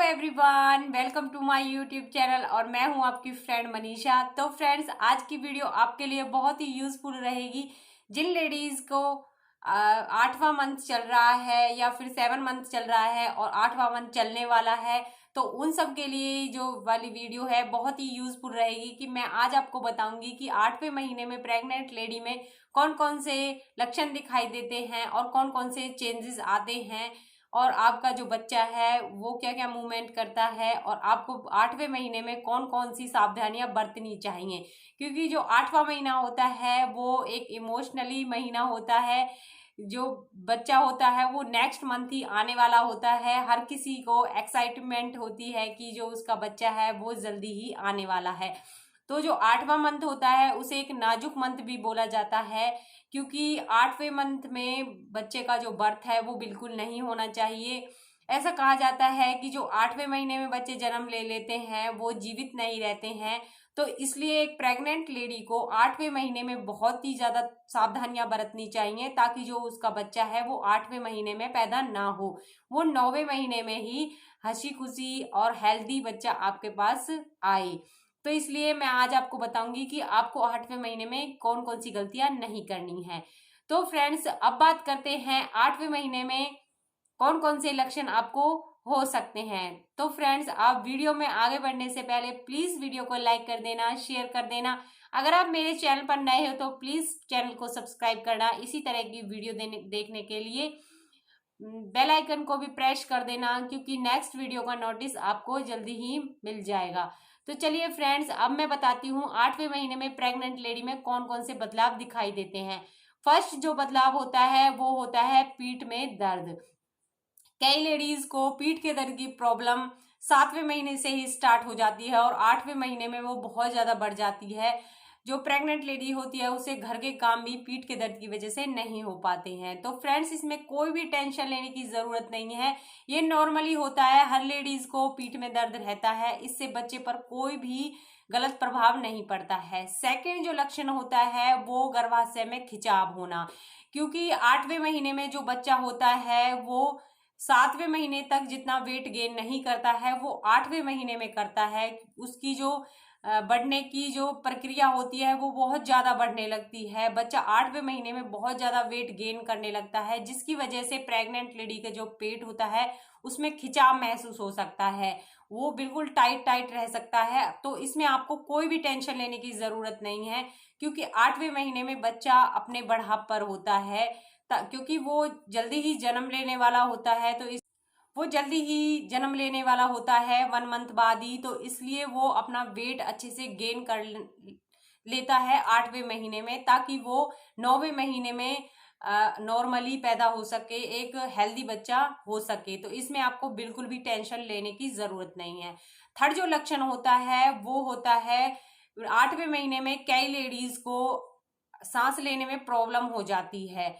Everyone, welcome to my YouTube channel और मैं हूं आपकी फ्रेंड मनीषा। तो फ्रेंड्स, आज की वीडियो आपके लिए बहुत ही यूजफुल रहेगी। जिन लेडीज को 8वां मंथ चल रहा है या फिर 7 मंथ चल रहा है और 8वां मंथ चलने वाला है, तो उन सब के लिए जो वाली वीडियो है बहुत ही यूजफुल रहेगी कि मैं आज आपको बताऊंगी कि 8वें महीने में प्रेग्नेंट लेडी में कौन कौन से लक्षण दिखाई देते हैं और कौन कौन से चेंजेस आते हैं और आपका जो बच्चा है वो क्या क्या मूवमेंट करता है और आपको 8वें महीने में कौन कौन सी सावधानियां बरतनी चाहिए। क्योंकि जो 8वां महीना होता है वो एक इमोशनली महीना होता है। जो बच्चा होता है वो नेक्स्ट मंथ ही आने वाला होता है। हर किसी को एक्साइटमेंट होती है कि जो उसका बच्चा है वो जल्दी ही आने वाला है। तो जो 8वां मंथ होता है उसे एक नाजुक मंथ भी बोला जाता है, क्योंकि 8वें मंथ में बच्चे का जो बर्थ है वो बिल्कुल नहीं होना चाहिए। ऐसा कहा जाता है कि जो 8वें महीने में बच्चे जन्म ले लेते हैं वो जीवित नहीं रहते हैं। तो इसलिए एक प्रेग्नेंट लेडी को 8वें महीने में बहुत ही ज्यादा सावधानियां बरतनी चाहिए ताकि जो उसका बच्चा है वो 8वें महीने में पैदा ना हो, वो 9वें महीने में ही हंसी खुशी और हेल्दी बच्चा आपके पास आए। तो इसलिए मैं आज आपको बताऊंगी कि आपको 8वें महीने में कौन कौन सी गलतियां नहीं करनी है। तो फ्रेंड्स, अब बात करते हैं 8वें महीने में कौन कौन से लक्षण आपको हो सकते हैं। तो फ्रेंड्स, आप वीडियो में आगे बढ़ने से पहले प्लीज वीडियो को लाइक कर देना, शेयर कर देना। अगर आप मेरे चैनल पर नए हो तो प्लीज चैनल को सब्सक्राइब करना इसी तरह की वीडियो देखने के लिए। बेल आइकन को भी प्रेस कर देना, क्योंकि नेक्स्ट वीडियो का नोटिस आपको जल्दी ही मिल जाएगा। तो चलिए फ्रेंड्स, अब मैं बताती हूँ 8वें महीने में प्रेग्नेंट लेडी में कौन कौन से बदलाव दिखाई देते हैं। फर्स्ट जो बदलाव होता है वो होता है पीठ में दर्द। कई लेडीज को पीठ के दर्द की प्रॉब्लम 7वें महीने से ही स्टार्ट हो जाती है और 8वें महीने में वो बहुत ज्यादा बढ़ जाती है। जो प्रेग्नेंट लेडी होती है उसे घर के काम भी पीठ के दर्द की वजह से नहीं हो पाते हैं। तो फ्रेंड्स, इसमें कोई भी टेंशन लेने की जरूरत नहीं है, ये नॉर्मली होता है। हर लेडीज को पीठ में दर्द रहता है, इससे बच्चे पर कोई भी गलत प्रभाव नहीं पड़ता है। सेकेंड जो लक्षण होता है वो गर्भाशय में खिंचाव होना, क्योंकि 8वें महीने में जो बच्चा होता है वो 7वें महीने तक जितना वेट गेन नहीं करता है वो 8वें महीने में करता है। उसकी जो बढ़ने की जो प्रक्रिया होती है वो बहुत ज्यादा बढ़ने लगती है। बच्चा 8वें महीने में बहुत ज्यादा वेट गेन करने लगता है, जिसकी वजह से प्रेग्नेंट लेडी का जो पेट होता है उसमें खिंचाव महसूस हो सकता है, वो बिल्कुल टाइट टाइट रह सकता है। तो इसमें आपको कोई भी टेंशन लेने की जरूरत नहीं है, क्योंकि 8वें महीने में बच्चा अपने बढ़ाप पर होता है। क्योंकि वो जल्दी ही जन्म लेने वाला होता है, तो वो जल्दी ही जन्म लेने वाला होता है 1 मंथ बाद ही, तो इसलिए वो अपना वेट अच्छे से गेन कर लेता है 8वें महीने में, ताकि वो 9वें महीने में नॉर्मली पैदा हो सके, एक हेल्दी बच्चा हो सके। तो इसमें आपको बिल्कुल भी टेंशन लेने की जरूरत नहीं है। थर्ड जो लक्षण होता है वो होता है 8वें महीने में कई लेडीज को सांस लेने में प्रॉब्लम हो जाती है।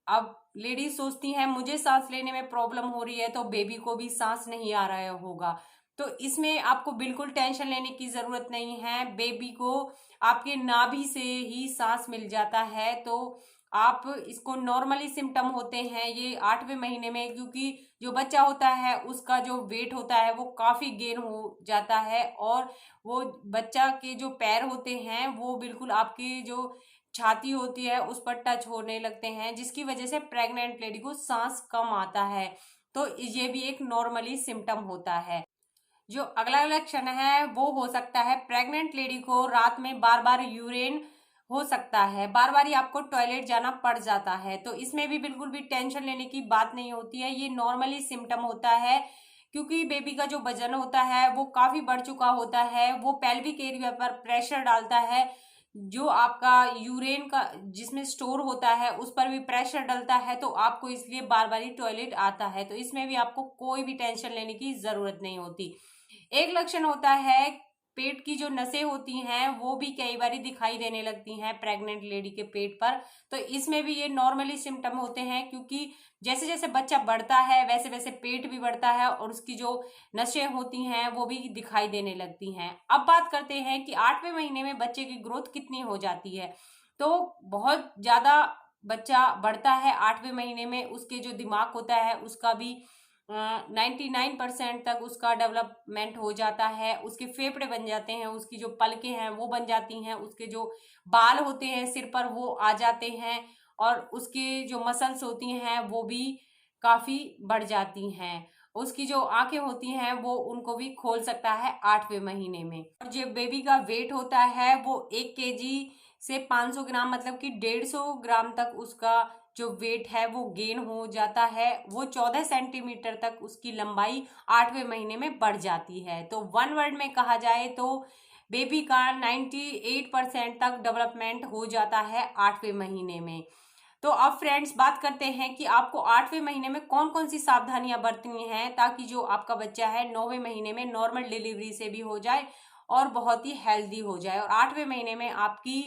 अब लेडीज सोचती हैं मुझे सांस लेने में प्रॉब्लम हो रही है तो बेबी को भी सांस नहीं आ रहा होगा। तो इसमें आपको बिल्कुल टेंशन लेने की जरूरत नहीं है। बेबी को आपके नाभि से ही सांस मिल जाता है, तो आप इसको नॉर्मली सिम्टम होते हैं ये 8वें महीने में, क्योंकि जो बच्चा होता है उसका जो वेट होता है वो काफी गेन हो जाता है और वो बच्चा के जो पैर होते हैं वो बिल्कुल आपकी जो छाती होती है उस पर टच होने लगते हैं, जिसकी वजह से प्रेग्नेंट लेडी को सांस कम आता है। तो ये भी एक नॉर्मली सिम्टम होता है। जो अगला लक्षण है वो हो सकता है प्रेग्नेंट लेडी को रात में बार बार यूरिन हो सकता है, बार बार ही आपको टॉयलेट जाना पड़ जाता है। तो इसमें भी बिल्कुल भी टेंशन लेने की बात नहीं होती है, ये नॉर्मली सिम्टम होता है। क्योंकि बेबी का जो वजन होता है वो काफी बढ़ चुका होता है, वो पेल्विक एरिया पर प्रेशर डालता है, जो आपका यूरेन का जिसमें स्टोर होता है उस पर भी प्रेशर डलता है, तो आपको इसलिए बार बार ही टॉयलेट आता है। तो इसमें भी आपको कोई भी टेंशन लेने की जरूरत नहीं होती। एक लक्षण होता है पेट की जो नसें होती हैं वो भी कई बार दिखाई देने लगती हैं प्रेग्नेंट लेडी के पेट पर। तो इसमें भी ये नॉर्मली सिम्टम होते हैं, क्योंकि जैसे जैसे बच्चा बढ़ता है वैसे वैसे पेट भी बढ़ता है और उसकी जो नसें होती हैं वो भी दिखाई देने लगती हैं। अब बात करते हैं कि 8वें महीने में बच्चे की ग्रोथ कितनी हो जाती है। तो बहुत ज्यादा बच्चा बढ़ता है 8वें महीने में, उसके जो दिमाग होता है उसका भी 99% तक उसका डेवलपमेंट हो जाता है। उसके फेफड़े बन जाते हैं, उसकी जो पलकें हैं वो बन जाती हैं, उसके जो बाल होते हैं सिर पर वो आ जाते हैं, और उसकी जो मसल्स होती हैं वो भी काफ़ी बढ़ जाती हैं। उसकी जो आंखें होती हैं वो उनको भी खोल सकता है 8वें महीने में। और जो बेबी का वेट होता है वो 1 kg से 500 ग्राम, मतलब कि 150 ग्राम तक उसका जो वेट है वो गेन हो जाता है। वो 14 सेंटीमीटर तक उसकी लंबाई 8वें महीने में बढ़ जाती है। तो वन वर्ड में कहा जाए तो बेबी का 98% तक डेवलपमेंट हो जाता है 8वें महीने में। तो अब फ्रेंड्स बात करते हैं कि आपको 8वें महीने में कौन कौन सी सावधानियां बरतनी हैं ताकि जो आपका बच्चा है 9वें महीने में नॉर्मल डिलीवरी से भी हो जाए और बहुत ही हेल्दी हो जाए, और 8वें महीने में आपकी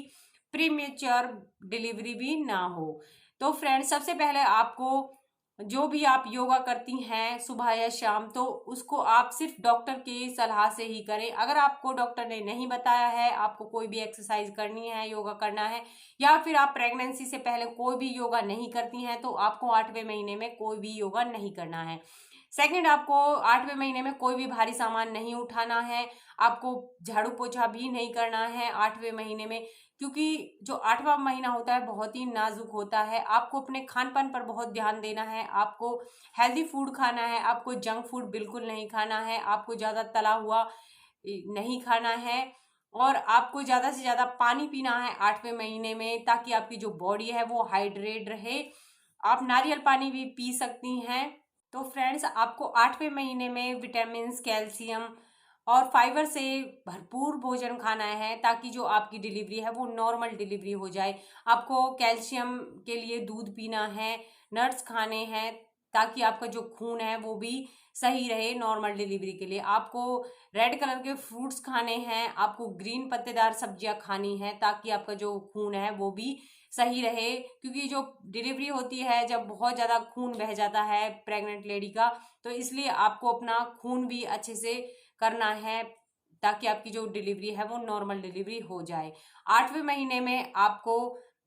प्रीमेच्योर डिलीवरी भी ना हो। तो फ्रेंड्स सबसे पहले आपको जो भी आप योगा करती हैं सुबह या शाम, तो उसको आप सिर्फ डॉक्टर की सलाह से ही करें। अगर आपको डॉक्टर ने नहीं बताया है आपको कोई भी एक्सरसाइज करनी है, योगा करना है, या फिर आप प्रेगनेंसी से पहले कोई भी योगा नहीं करती हैं, तो आपको 8वें महीने में कोई भी योगा नहीं करना है। सेकंड, आपको 8वें महीने में कोई भी भारी सामान नहीं उठाना है। आपको झाड़ू पोछा भी नहीं करना है 8वें महीने में, क्योंकि जो 8वां महीना होता है बहुत ही नाजुक होता है। आपको अपने खान पान पर बहुत ध्यान देना है, आपको हेल्दी फूड खाना है, आपको जंक फूड बिल्कुल नहीं खाना है, आपको ज़्यादा तला हुआ नहीं खाना है, और आपको ज़्यादा से ज़्यादा पानी पीना है 8वें महीने में, ताकि आपकी जो बॉडी है वो हाइड्रेट रहे। आप नारियल पानी भी पी सकती हैं। तो फ्रेंड्स आपको 8वें महीने में विटामिन, कैल्शियम और फाइबर से भरपूर भोजन खाना है ताकि जो आपकी डिलीवरी है वो नॉर्मल डिलीवरी हो जाए। आपको कैल्शियम के लिए दूध पीना है, नट्स खाने हैं ताकि आपका जो खून है वो भी सही रहे नॉर्मल डिलीवरी के लिए। आपको रेड कलर के फ्रूट्स खाने हैं, आपको ग्रीन पत्तेदार सब्जियां खानी है ताकि आपका जो खून है वो भी सही रहे, क्योंकि जो डिलीवरी होती है जब बहुत ज़्यादा खून बह जाता है प्रेग्नेंट लेडी का, तो इसलिए आपको अपना खून भी अच्छे से करना है ताकि आपकी जो डिलीवरी है वो नॉर्मल डिलीवरी हो जाए। 8वें महीने में आपको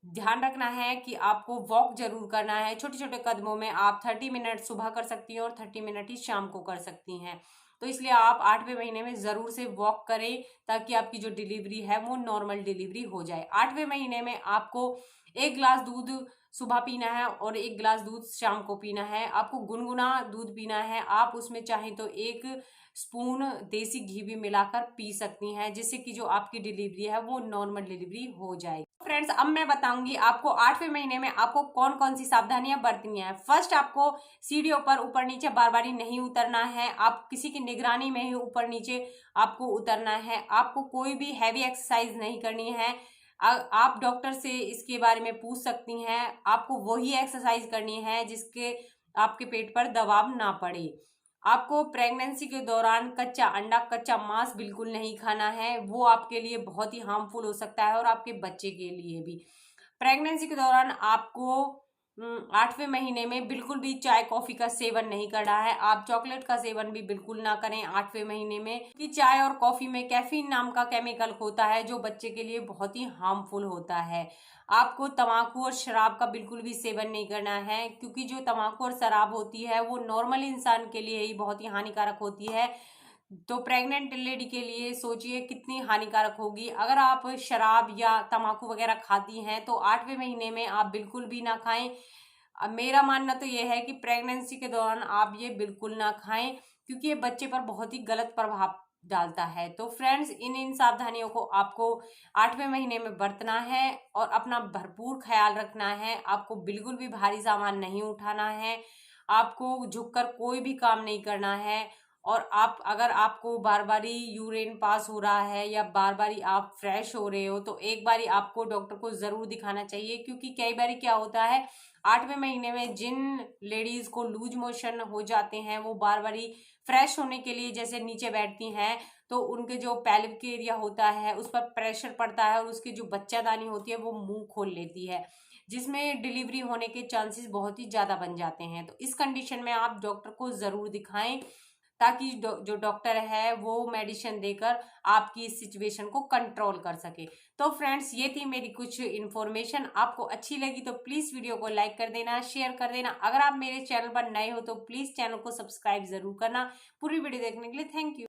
ध्यान रखना है कि आपको वॉक जरूर करना है। छोटे छोटे कदमों में आप 30 मिनट सुबह कर सकती हैं और 30 मिनट ही शाम को कर सकती हैं। तो इसलिए आप 8वें महीने में ज़रूर से वॉक करें ताकि आपकी जो डिलीवरी है वो नॉर्मल डिलीवरी हो जाए। 8वें महीने में आपको 1 गिलास दूध सुबह पीना है और 1 गिलास दूध शाम को पीना है। आपको गुनगुना दूध पीना है। आप उसमें चाहें तो 1 स्पून देसी घी भी मिलाकर पी सकती हैं, जिससे कि जो आपकी डिलीवरी है वो नॉर्मल डिलीवरी हो जाएगी। फ्रेंड्स अब मैं बताऊंगी आपको 8वें महीने में आपको कौन कौन सी सावधानियां बरतनी है। फर्स्ट, आपको सीढ़ियों पर ऊपर नीचे बार बार नहीं उतरना है। आप किसी की निगरानी में ही ऊपर नीचे आपको उतरना है। आपको कोई भी हैवी एक्सरसाइज नहीं करनी है। आप डॉक्टर से इसके बारे में पूछ सकती हैं। आपको वही एक्सरसाइज करनी है जिसके आपके पेट पर दबाव ना पड़े। आपको प्रेगनेंसी के दौरान कच्चा अंडा, कच्चा मांस बिल्कुल नहीं खाना है, वो आपके लिए बहुत ही हार्मफुल हो सकता है और आपके बच्चे के लिए भी। प्रेगनेंसी के दौरान आपको 8वें महीने में बिल्कुल भी चाय कॉफी का सेवन नहीं करना है। आप चॉकलेट का सेवन भी बिल्कुल ना करें 8वें महीने में, क्योंकि चाय और कॉफी में कैफीन नाम का केमिकल होता है जो बच्चे के लिए बहुत ही हार्मफुल होता है। आपको तम्बाकू और शराब का बिल्कुल भी सेवन नहीं करना है, क्योंकि जो तम्बाकू और शराब होती है वो नॉर्मल इंसान के लिए ही बहुत ही हानिकारक होती है। तो प्रेग्नेंट लेडी के लिए सोचिए कितनी हानिकारक होगी। अगर आप शराब या तम्बाकू वगैरह खाती हैं तो 8वें महीने में आप बिल्कुल भी ना खाएं। अब मेरा मानना तो ये है कि प्रेगनेंसी के दौरान आप ये बिल्कुल ना खाएं, क्योंकि ये बच्चे पर बहुत ही गलत प्रभाव डालता है। तो फ्रेंड्स इन सावधानियों को आपको 8वें महीने में बरतना है और अपना भरपूर ख्याल रखना है। आपको बिल्कुल भी भारी सामान नहीं उठाना है, आपको झुककर कोई भी काम नहीं करना है, और आप अगर आपको बार बारी यूरिन पास हो रहा है या बार बारी आप फ्रेश हो रहे हो तो एक बारी आपको डॉक्टर को ज़रूर दिखाना चाहिए, क्योंकि कई बारी क्या होता है 8वें महीने में जिन लेडीज़ को लूज मोशन हो जाते हैं वो बार बारी फ्रेश होने के लिए जैसे नीचे बैठती हैं तो उनके जो पैल्विक एरिया होता है उस पर प्रेशर पड़ता है और उसकी जो बच्चादानी होती है वो मुंह खोल लेती है, जिसमें डिलीवरी होने के चांसेस बहुत ही ज़्यादा बन जाते हैं। तो इस कंडीशन में आप डॉक्टर को ज़रूर दिखाएं ताकि जो डॉक्टर है वो मेडिसिन देकर आपकी इस सिचुएशन को कंट्रोल कर सके। तो फ्रेंड्स, ये थी मेरी कुछ इन्फॉर्मेशन। आपको अच्छी लगी तो प्लीज वीडियो को लाइक कर देना, शेयर कर देना। अगर आप मेरे चैनल पर नए हो तो प्लीज चैनल को सब्सक्राइब जरूर करना। पूरी वीडियो देखने के लिए थैंक यू।